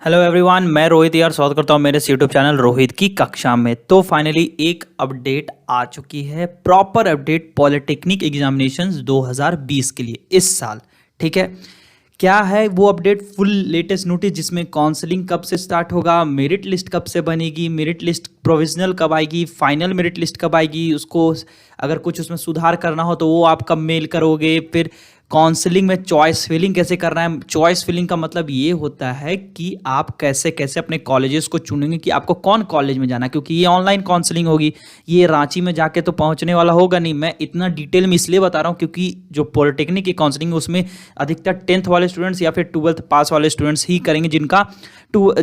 Hello everyone, मैं रोहित यार स्वागत करता हूँ मेरे यूट्यूब चैनल रोहित की कक्षा में। तो फाइनली एक अपडेट आ चुकी है, प्रॉपर अपडेट पॉलिटेक्निक एग्जामिनेशंस 2020 के लिए इस साल। ठीक है, क्या है वो अपडेट? फुल लेटेस्ट नोटिस जिसमें काउंसलिंग कब से स्टार्ट होगा, मेरिट लिस्ट कब से बनेगी, मेरिट लिस्ट प्रोविजनल कब आएगी, फाइनल मेरिट लिस्ट कब आएगी, उसको अगर कुछ उसमें सुधार करना हो तो वो आप कब मेल करोगे, फिर काउंसलिंग में चॉइस फिलिंग कैसे करना है। चॉइस फिलिंग का मतलब ये होता है कि आप कैसे कैसे अपने कॉलेजेस को चुनेंगे कि आपको कौन कॉलेज में जाना है, क्योंकि ये ऑनलाइन काउंसलिंग होगी, ये रांची में जाके तो पहुंचने वाला होगा नहीं। मैं इतना डिटेल में इसलिए बता रहा हूँ क्योंकि जो पॉलिटेक्निक की काउंसलिंग है उसमें अधिकतर 10th वाले स्टूडेंट्स या फिर 12th पास वाले स्टूडेंट्स ही करेंगे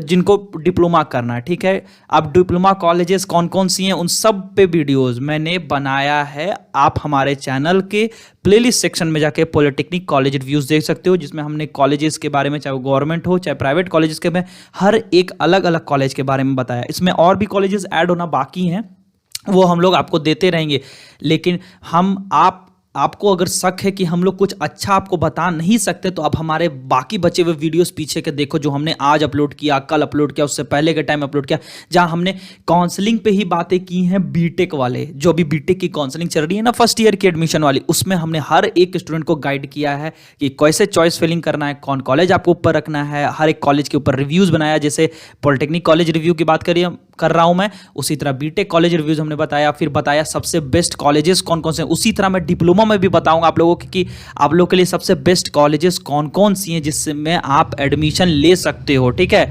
जिनको डिप्लोमा करना है। ठीक है, अब डिप्लोमा कॉलेजेस कौन कौन सी हैं उन सब पे वीडियोस मैंने बनाया है। आप हमारे चैनल के प्लेलिस्ट सेक्शन में जाके पॉलिटेक्निक कॉलेज रिव्यूज देख सकते हो, जिसमें हमने कॉलेजेस के बारे में, चाहे वो गवर्नमेंट हो चाहे प्राइवेट कॉलेजेस के में, हर एक अलग अलग कॉलेज के बारे में बताया। इसमें और भी कॉलेजेस ऐड होना बाकी हैं, वो हम लोग आपको देते रहेंगे। लेकिन आपको अगर शक है कि हम लोग कुछ अच्छा आपको बता नहीं सकते, तो आप हमारे बाकी बचे हुए वीडियोस पीछे के देखो, जो हमने आज अपलोड किया, कल अपलोड किया, उससे पहले के टाइम अपलोड किया, जहां हमने काउंसलिंग पे ही बातें की हैं। बीटेक वाले, जो अभी बीटेक की काउंसलिंग चल रही है ना, फर्स्ट ईयर की एडमिशन वाली, उसमें हमने हर एक स्टूडेंट को गाइड किया है कि कैसे चॉइस फिलिंग करना है, कौन कॉलेज आपको ऊपर रखना है। हर एक कॉलेज के ऊपर रिव्यूज बनाया, जैसे पॉलिटेक्निक कॉलेज रिव्यू की बात कर रहा हूं मैं, उसी तरह बीटेक कॉलेज रिव्यूज हमने बताया। फिर बताया सबसे बेस्ट कॉलेजेस कौन कौन से हैं। उसी तरह मैं डिप्लोमा में भी बताऊंगा आप लोगों कि आप लोगों के लिए सबसे बेस्ट कॉलेजेस कौन कौन सी हैं जिसमें आप एडमिशन ले सकते हो। ठीक है,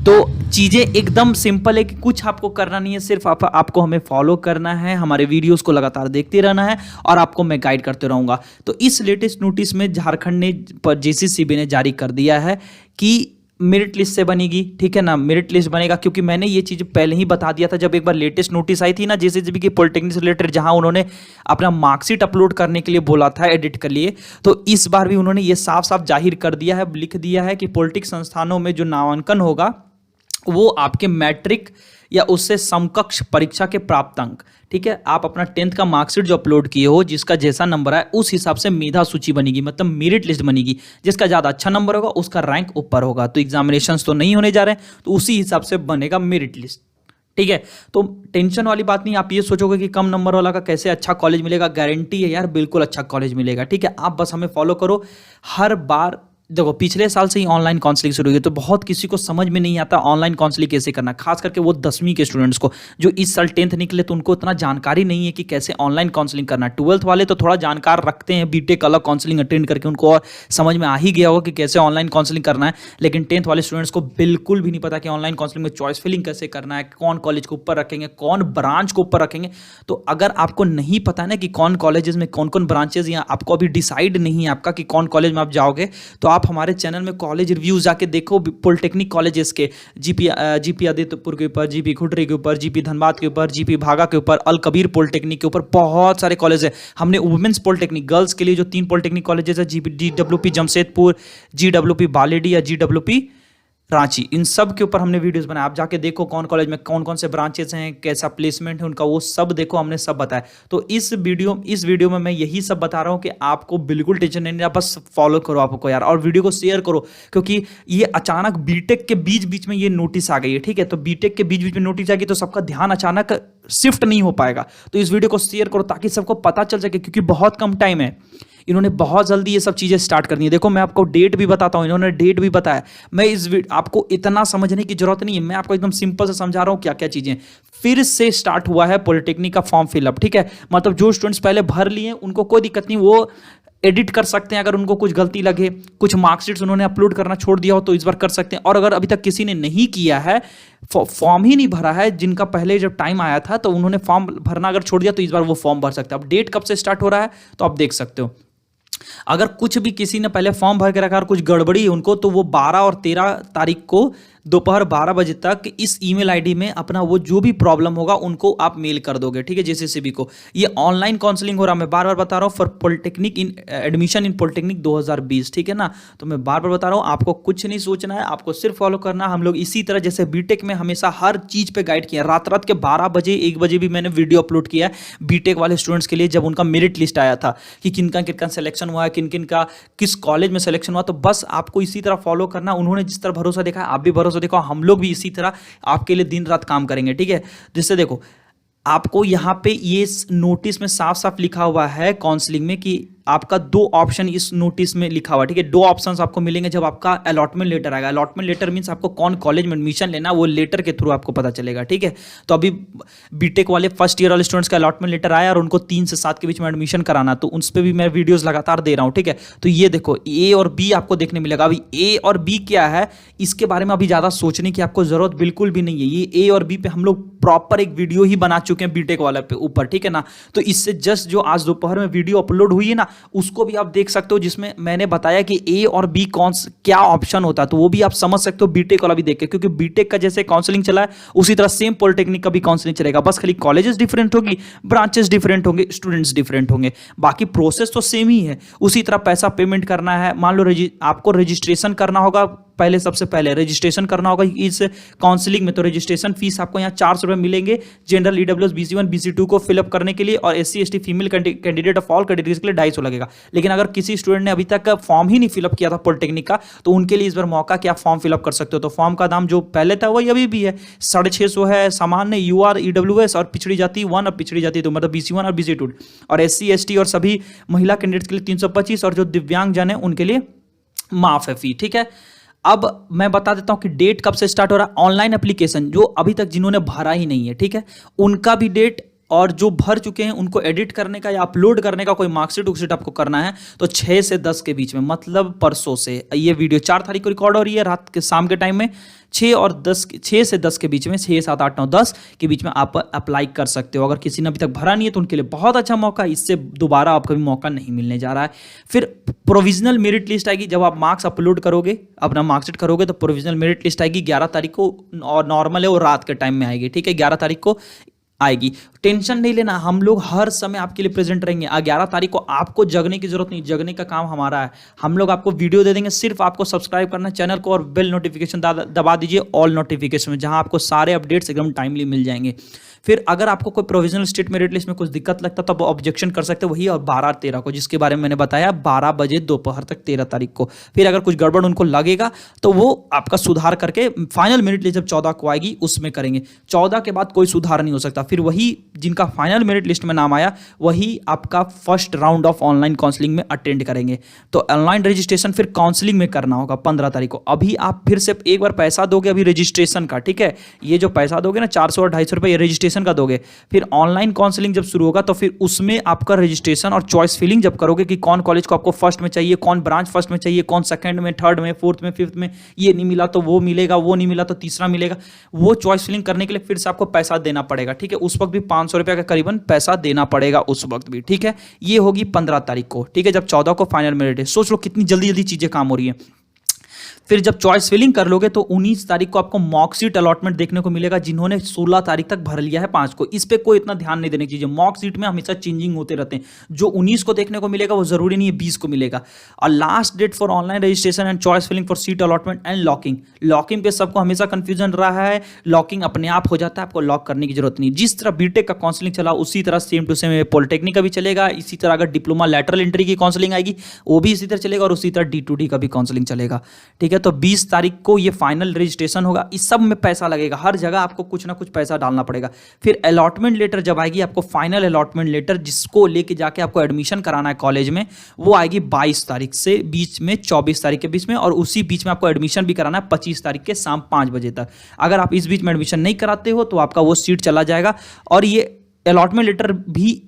तो चीज़ें एकदम सिंपल है कि कुछ आपको करना नहीं है, सिर्फ आपको हमें फॉलो करना है, हमारे वीडियोस को लगातार देखते रहना है और आपको मैं गाइड करते रहूँगा। तो इस लेटेस्ट नोटिस में झारखंड ने जेसीसीबी ने जारी कर दिया है कि मेरिट लिस्ट से बनेगी। ठीक है ना, मेरिट लिस्ट बनेगा, क्योंकि मैंने ये चीज़ पहले ही बता दिया था जब एक बार लेटेस्ट नोटिस आई थी ना जेसीसीबी की पॉलिटेक्निक से रिलेटेड, जहां उन्होंने अपना मार्कशीट अपलोड करने के लिए बोला था एडिट कर लिए। तो इस बार भी उन्होंने ये साफ साफ जाहिर कर दिया है, लिख दिया है कि पॉलिटिक संस्थानों में जो नामांकन होगा वो आपके मैट्रिक या उससे समकक्ष परीक्षा के प्राप्त अंक, ठीक है, आप अपना 10th का मार्कशीट जो अपलोड किए हो, जिसका जैसा नंबर है उस हिसाब से मेधा सूची बनेगी, मतलब मेरिट लिस्ट बनेगी। जिसका ज़्यादा अच्छा नंबर होगा उसका रैंक ऊपर होगा। तो एग्जामिनेशंस तो नहीं होने जा रहे हैं, तो उसी हिसाब से बनेगा मेरिट लिस्ट। ठीक है, तो टेंशन वाली बात नहीं। आप ये सोचोगे कि कम नंबर वाला का कैसे अच्छा कॉलेज मिलेगा, गारंटी है यार, बिल्कुल अच्छा कॉलेज मिलेगा। ठीक है, आप बस हमें फॉलो करो। हर बार देखो, पिछले साल से ही ऑनलाइन काउंसलिंग शुरू हुई, तो बहुत किसी को समझ में नहीं आता ऑनलाइन काउंसलिंग कैसे करना, खास करके वो 10वीं के स्टूडेंट्स को, जो इस साल 10th निकले तो उनको इतना जानकारी नहीं है कि कैसे ऑनलाइन काउंसलिंग करना है। 12th वाले तो थोड़ा जानकार रखते हैं, बीटेक अलग काउंसलिंग अटेंड करके उनको और समझ में आ ही गया होगा कि कैसे ऑनलाइन काउंसलिंग करना है। लेकिन 10th वाले स्टूडेंट्स को बिल्कुल भी नहीं पता कि ऑनलाइन काउंसलिंग में चॉइस फिलिंग कैसे करना है, कौन कॉलेज को ऊपर रखेंगे, कौन ब्रांच को ऊपर रखेंगे। तो अगर आपको नहीं पता है ना कि कौन कॉलेजेस में कौन कौन ब्रांचेज, या आपको अभी डिसाइड नहीं है आपका कि कौन कॉलेज में आप जाओगे, तो आप हमारे चैनल में कॉलेज रिव्यूज जाके देखो। पॉलिटेक्निक कॉलेजेस के जीपी आदित्यपुर के ऊपर, जीपी खुटरी के ऊपर, जीपी धनबाद के ऊपर, जीपी भागा के ऊपर, अल कबीर पॉलिटेक्निक के ऊपर बहुत सारे कॉलेज है। हमने वुमेन्स पॉलिटेक्निक, गर्ल्स के लिए जो 3 पॉलिटेक्निक कॉलेजेस है, जीडब्ल्यूपी जमशेदपुर, जीडब्ल्यूपी बालेडी या जीडब्ल्यूपी रांची, इन सब के ऊपर हमने वीडियोस बनाए। आप जाके देखो कौन कॉलेज में कौन कौन से ब्रांचेस हैं, कैसा प्लेसमेंट है उनका, वो सब देखो, हमने सब बताया। तो इस वीडियो में मैं यही सब बता रहा हूँ कि आपको बिल्कुल टेंशन नहीं लेना, बस फॉलो करो आपको यार, और वीडियो को शेयर करो, क्योंकि ये अचानक बीटेक के बीच बीच में ये नोटिस आ गई है। ठीक है, तो बीटेक के बीच बीच में नोटिस आ गई तो सबका ध्यान अचानक शिफ्ट नहीं हो पाएगा। तो इस वीडियो को शेयर करो ताकि सबको पता चल सके, क्योंकि बहुत कम टाइम है, इन्होंने बहुत जल्दी ये सब चीज़ें स्टार्ट कर दी है। देखो, मैं आपको डेट भी बताता हूँ, इन्होंने डेट भी बताया। मैं आपको इतना समझने की जरूरत नहीं है, मैं आपको एकदम सिंपल से समझा रहा हूँ क्या क्या चीज़ें। फिर से स्टार्ट हुआ है पॉलिटेक्निक का फॉर्म फिलअप। ठीक है, मतलब जो स्टूडेंट्स पहले भर लिए उनको कोई दिक्कत नहीं, वो एडिट कर सकते हैं। अगर उनको कुछ गलती लगे, कुछ मार्कशीट्स उन्होंने अपलोड करना छोड़ दिया हो, तो इस बार कर सकते हैं। और अगर अभी तक किसी ने नहीं किया है, फॉर्म ही नहीं भरा है, जिनका पहले जब टाइम आया था तो उन्होंने फॉर्म भरना अगर छोड़ दिया, तो इस बार वो फॉर्म भर सकते हैं। अब डेट कब से स्टार्ट हो रहा है तो आप देख सकते हो। अगर कुछ भी किसी ने पहले फॉर्म भर के रखा और कुछ गड़बड़ी है उनको, तो वो 12 और 13 तारीख को दोपहर 12 बजे तक इस ईमेल आईडी में अपना वो जो भी प्रॉब्लम होगा उनको आप मेल कर दोगे, ठीक है, जेसीसीबी को। ये ऑनलाइन काउंसलिंग हो रहा है, मैं बार बार बता रहा हूँ, for polytechnic in admission in polytechnic 2020, ठीक है ना। तो मैं बार बार बता रहा हूँ, आपको कुछ नहीं सोचना है, आपको सिर्फ फॉलो करना है। हम लोग इसी तरह जैसे बीटेक में हमेशा हर चीज पे गाइड किया, रात रात के 12 बजे 1 बजे भी मैंने वीडियो अपलोड किया बीटेक वाले स्टूडेंट्स के लिए, जब उनका मेरिट लिस्ट आया था कि किन का सिलेक्शन हुआ है, किन किन का किस कॉलेज में सिलेक्शन हुआ। तो बस आपको इसी तरह फॉलो करना, उन्होंने जिस तरह भरोसा देखा आप भी भरोसा देखो, हम लोग भी इसी तरह आपके लिए दिन रात काम करेंगे, ठीक है। जिससे देखो आपको यहां पे ये नोटिस में साफ साफ लिखा हुआ है काउंसलिंग में कि आपका 2 ऑप्शन इस नोटिस में लिखा हुआ है, ठीक है। 2 ऑप्शंस आपको मिलेंगे जब आपका अलॉटमेंट लेटर आएगा। अलॉटमेंट लेटर मींस आपको कौन कॉलेज में एडमिशन लेना, वो लेटर के थ्रू आपको पता चलेगा, ठीक है। तो अभी बीटेक वाले फर्स्ट ईयर वाले स्टूडेंट्स का अलॉटमेंट लेटर आया और उनको 3 से 7 के बीच में एडमिशन कराना, तो उस पर भी मैं वीडियोज लगातार दे रहा हूँ, ठीक है। तो ये देखो ए और बी आपको देखने मिलेगा। अभी ए और बी क्या है इसके बारे में अभी ज़्यादा सोचने की आपको जरूरत बिल्कुल भी नहीं है। ये ए और बी पे हम लोग प्रॉपर एक वीडियो ही बना चुके हैं बीटेक वाले पे ऊपर, ठीक है ना। तो इससे जस्ट जो आज दोपहर में वीडियो अपलोड हुई है ना, उसको भी आप देख सकते हो, जिसमें मैंने बताया कि ए और बी क्या ऑप्शन होता है, तो वो भी आप समझ सकते हो बीटेक वाला भी देख के, क्योंकि बीटेक का जैसे काउंसलिंग चला है उसी तरह सेम पॉलिटेक्निक का भी काउंसलिंग चलेगा। बस खाली कॉलेजेस डिफरेंट होगी, ब्रांचेस डिफरेंट होंगे, स्टूडेंट्स डिफरेंट होंगे, बाकी प्रोसेस तो सेम ही है। उसी तरह पैसा पेमेंट करना है, मान लो आपको रजिस्ट्रेशन करना होगा, पहले सबसे पहले रजिस्ट्रेशन करना होगा इस काउंसलिंग में। तो रजिस्ट्रेशन फीस आपको यहाँ 400 रुपये मिलेंगे जनरल ईडब्ल्यूएस BC1 BC2 को फिलअप करने के लिए, और SC ST female candidate of all categories के लिए 250 लगेगा। लेकिन अगर किसी स्टूडेंट ने अभी तक फॉर्म ही नहीं फिलअप किया था पॉलिटेक्निक का, तो उनके लिए इस बार मौका कि आप फॉर्म फिलअप कर सकते हो। तो फॉर्म का दाम जो पहले था वही अभी भी है, 650 है। सामान्य UR EWS और पिछड़ी जाति 1 और पिछड़ी जाति 2, मतलब BC1 और BC2, और SC ST और सभी महिला कैंडिडेट्स के लिए 325, और जो दिव्यांग जन है उनके लिए माफ है फी, ठीक है। अब मैं बता देता हूं कि डेट कब से स्टार्ट हो रहा है। ऑनलाइन एप्लीकेशन जो अभी तक जिन्होंने भरा ही नहीं है, ठीक है, उनका भी डेट, और जो भर चुके हैं उनको एडिट करने का या अपलोड करने का कोई मार्कशीट आपको करना है तो 6 से 10 के बीच में, मतलब परसों से। ये वीडियो 4 तारीख को रिकॉर्ड हो रही है रात के शाम के टाइम में, 6 से 10 के बीच में, 6 7 8 9 10 के बीच में आप अप्लाई कर सकते हो। अगर किसी ने अभी तक भरा नहीं है तो उनके लिए बहुत अच्छा मौका, इससे दोबारा आपको भी मौका नहीं मिलने जा रहा है। फिर प्रोविजनल मेरिट लिस्ट आएगी जब आप मार्क्स अपलोड करोगे, अपना मार्कशीट करोगे, तो प्रोविजनल मेरिट लिस्ट आएगी 11 तारीख को, और नॉर्मल है वो रात के टाइम में आएगी, ठीक है, 11 तारीख को आएगी। टेंशन नहीं लेना, हम लोग हर समय आपके लिए प्रेजेंट रहेंगे। 11 तारीख को आपको जगने की जरूरत नहीं, जगने का काम हमारा है। हम लोग आपको वीडियो दे देंगे, सिर्फ आपको सब्सक्राइब करना है चैनल को और बेल नोटिफिकेशन दबा दीजिए, ऑल नोटिफिकेशन में, जहां आपको सारे अपडेट्स एकदम टाइमली मिल जाएंगे। फिर अगर आपको कोई प्रोविजनल स्टेट मेरिट लिस्ट में कुछ दिक्कत लगता तो आप ऑब्जेक्शन कर सकते हो, वही और 12-13 को, जिसके बारे में मैंने बताया, 12 बजे दोपहर तक 13 तारीख को। फिर अगर कुछ गड़बड़ उनको लगेगा तो वो आपका सुधार करके फाइनल मेरिट लिस्ट जब 14 को आएगी उसमें करेंगे। 14 के बाद कोई सुधार नहीं हो सकता। फिर वही जिनका फाइनल मेरिट लिस्ट में नाम आया वही आपका first round of online counselling में अटेंड करेंगे। तो ऑनलाइन रजिस्ट्रेशन फिर काउंसलिंग में करना होगा 15 तारीख को। अभी आप फिर से एक बार पैसा दोगे अभी रजिस्ट्रेशन का, ठीक है, ये जो पैसा दोगे ना 400 और 250 रुपये, ये रजिस्ट्रेशन का दोगे। फिर ऑनलाइन काउंसलिंग जब शुरू होगा तो फिर उसमें आपका रजिस्ट्रेशन और चॉइस फिलिंग जब करोगे कि कौन कॉलेज को आपको फर्स्ट में चाहिए, कौन ब्रांच फर्स्ट में चाहिए, कौन सेकंड में, थर्ड में, फोर्थ में, फिफ्थ में, ये नहीं मिला तो वो मिलेगा, वो नहीं मिला तो तीसरा मिलेगा, वो चॉइस फिलिंग करने के लिए फिर से आपको पैसा देना पड़ेगा, ठीक है। उस वक्त भी 500 रुपये का करीबन पैसा देना पड़ेगा उस वक्त भी, ठीक है। ये होगी 15 तारीख को, ठीक है, जब 14 को फाइनल मेरिट है। सोच लो कितनी जल्दी जल्दी चीजें काम हो रही है। फिर जब चॉइस फिलिंग कर लोगे तो 19 तारीख को आपको मॉक सीट अलॉटमेंट देखने को मिलेगा, जिन्होंने 16 तारीख तक भर लिया है 5 को। इस पे कोई इतना ध्यान नहीं देने की चीज़ है, मॉक सीट में हमेशा चेंजिंग होते रहते हैं। जो 19 को देखने को मिलेगा वो जरूरी नहीं है 20 को मिलेगा। और last date for online registration and choice filling for seat allotment and locking. Locking पे सबको हमेशा कंफ्यूजन रहा है, लॉकिंग अपने आप हो जाता है, आपको लॉक करने की जरूरत नहीं। जिस तरह बीटेक का काउंसलिंग चला उसी तरह सेम टू सेम पॉलिटेक्निक का भी चलेगा। इसी तरह अगर डिप्लोमा लैटरल एंट्री की काउंसलिंग आएगी वो भी इसी तरह चलेगा, और उसी तरह D2D का भी काउंसलिंग चलेगा, ठीक है। तो 20 तारीख को ये फाइनल रजिस्ट्रेशन होगा। इस सब में पैसा लगेगा, हर जगह आपको कुछ ना कुछ पैसा डालना पड़ेगा। फिर अलॉटमेंट लेटर जब आएगी, आपको फाइनल अलॉटमेंट लेटर जिसको लेके जाके आपको एडमिशन कराना है कॉलेज में, वो आएगी 22 तारीख से बीच में 24 तारीख के बीच में, और उसी बीच में आपको एडमिशन भी कराना है 25 तारीख के शाम 5 बजे तक। अगर आप इस बीच में एडमिशन नहीं कराते हो तो आपका वो सीट चला जाएगा, और ये अलॉटमेंट लेटर भी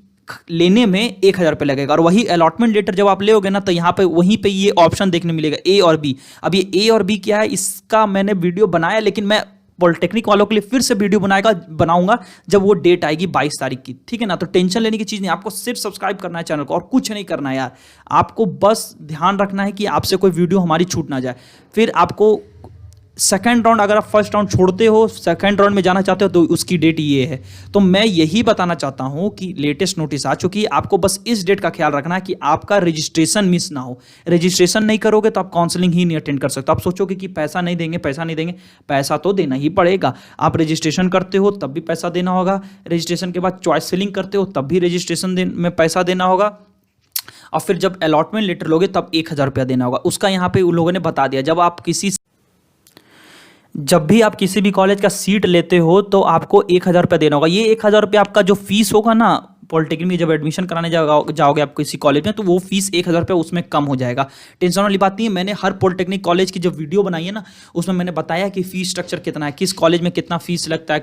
लेने में 1000 रुपये लगेगा। और वही अलॉटमेंट लेटर जब आप लेोगे ना तो यहाँ पे वहीं पे ये ऑप्शन देखने मिलेगा A और B। अब ये A और B क्या है इसका मैंने वीडियो बनाया, लेकिन मैं पॉलिटेक्निक वालों के लिए फिर से वीडियो बनाऊंगा जब वो डेट आएगी 22 तारीख की, ठीक है ना। तो टेंशन लेने की चीज़ नहीं, आपको सिर्फ सब्सक्राइब करना है चैनल को और कुछ नहीं करना है यार। आपको बस ध्यान रखना है कि आपसे कोई वीडियो हमारी छूट ना जाए। फिर आपको सेकंड राउंड अगर आप फर्स्ट राउंड छोड़ते हो, सेकंड राउंड में जाना चाहते हो तो उसकी डेट ये है। तो मैं यही बताना चाहता हूं कि लेटेस्ट नोटिस आ चुकी है, आपको बस इस डेट का ख्याल रखना है कि आपका रजिस्ट्रेशन मिस ना हो। रजिस्ट्रेशन नहीं करोगे तो आप काउंसलिंग ही नहीं अटेंड कर सकते। आप सोचोगे कि पैसा नहीं देंगे, पैसा नहीं देंगे, पैसा तो देना ही पड़ेगा। आप रजिस्ट्रेशन करते हो तब भी पैसा देना होगा, रजिस्ट्रेशन के बाद चॉइस फिलिंग करते हो तब भी रजिस्ट्रेशन में पैसा देना होगा, और फिर जब अलॉटमेंट लेटर लोगे तब 1,000 रुपया देना होगा। उसका यहाँ पे उन लोगों ने बता दिया, जब भी आप किसी भी कॉलेज का सीट लेते हो तो आपको 1,000 रुपया देना होगा। ये 1,000 रुपया आपका जो फीस होगा ना, पॉलिटेक्निक में जब एडमिशन कराने जाओगे आप किसी कॉलेज में, तो वो फीस 1,000 रुपया उसमें कम हो जाएगा। टेंशन वाली बात नहीं है। मैंने हर पॉलिटेक्निक कॉलेज की जो वीडियो बनाई है ना, उसमें मैंने बताया कि फीस स्ट्रक्चर कितना है, किस कॉलेज में कितना फीस लगता है,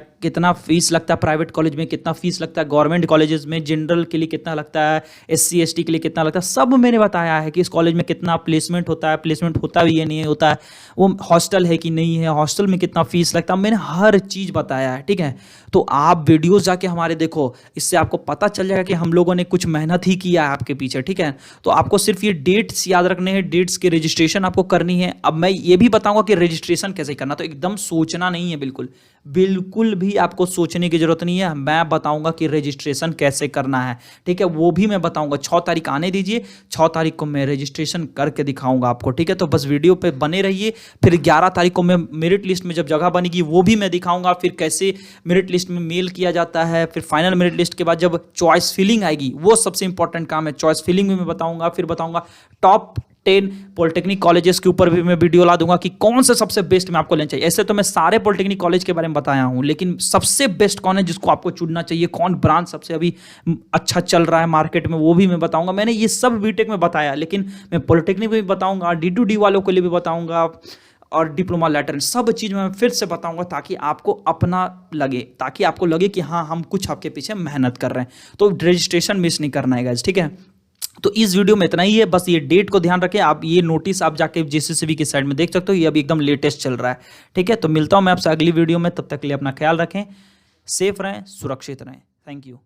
प्राइवेट कॉलेज में कितना फीस लगता है, गवर्नमेंट कॉलेजेस में जनरल के लिए कितना लगता है, SC ST के लिए कितना लगता है, सब मैंने बताया है कि इस कॉलेज में कितना प्लेसमेंट होता है, प्लेसमेंट होता भी है नहीं होता है, वो हॉस्टल है कि नहीं है, हॉस्टल में कितना फीस लगता है, मैंने हर चीज़ बताया है। ठीक है, तो आप वीडियोस जाके हमारे देखो, इससे आपको पता चल जाएगा कि हम लोगों ने कुछ मेहनत ही किया है आपके पीछे। ठीक है, तो आपको सिर्फ ये डेट्स याद रखने हैं, डेट्स की रजिस्ट्रेशन आपको करनी है। अब मैं ये भी बताऊंगा कि रजिस्ट्रेशन कैसे करना, तो एकदम सोचना नहीं है, बिल्कुल भी आपको सोचने की जरूरत नहीं है। मैं बताऊंगा कि रजिस्ट्रेशन कैसे करना है। ठीक है, वो भी मैं बताऊंगा। 6 तारीख आने दीजिए, 6 तारीख को मैं रजिस्ट्रेशन करके दिखाऊंगा आपको। ठीक है, तो बस वीडियो पे बने रहिए। फिर 11 तारीख को मैं मेरिट लिस्ट में जब जगह बनेगी वो भी मैं दिखाऊंगा, फिर कैसे मेरिट लिस्ट में मेल किया जाता है, फिर फाइनल मेरिट लिस्ट के बाद जब चॉइस फिलिंग आएगी, वो सबसे इंपॉर्टेंट काम है, चॉइस फिलिंग में मैं बताऊंगा। फिर बताऊंगा टॉप 10 पॉलिटेक्निक कॉलेजेस के ऊपर भी मैं वीडियो ला दूंगा कि कौन से सबसे बेस्ट में आपको लेना चाहिए। ऐसे तो मैं सारे पॉलिटेक्निक कॉलेज के बारे में बताया हूं, लेकिन सबसे बेस्ट कौन है जिसको आपको चुनना चाहिए, कौन ब्रांच सबसे अभी अच्छा चल रहा है मार्केट में, वो भी मैं बताऊंगा। मैंने ये सब बीटेक में बताया, लेकिन मैं पॉलिटेक्निक में भी बताऊंगा, D2D वालों के लिए भी बताऊंगा, और डिप्लोमा लेटर, सब चीज़ मैं फिर से बताऊंगा, ताकि आपको अपना लगे, ताकि आपको लगे कि हाँ हम कुछ आपके पीछे मेहनत कर रहे हैं। तो रजिस्ट्रेशन मिस नहीं करना है गाइस। ठीक है, तो इस वीडियो में इतना ही है। बस ये डेट को ध्यान रखें। आप ये नोटिस आप जाके JCCB की साइड में देख सकते हो, ये अभी एकदम लेटेस्ट चल रहा है। ठीक है, तो मिलता हूं मैं आपसे अगली वीडियो में। तब तक के लिए अपना ख्याल रखें, सेफ रहें, सुरक्षित रहें। Thank you.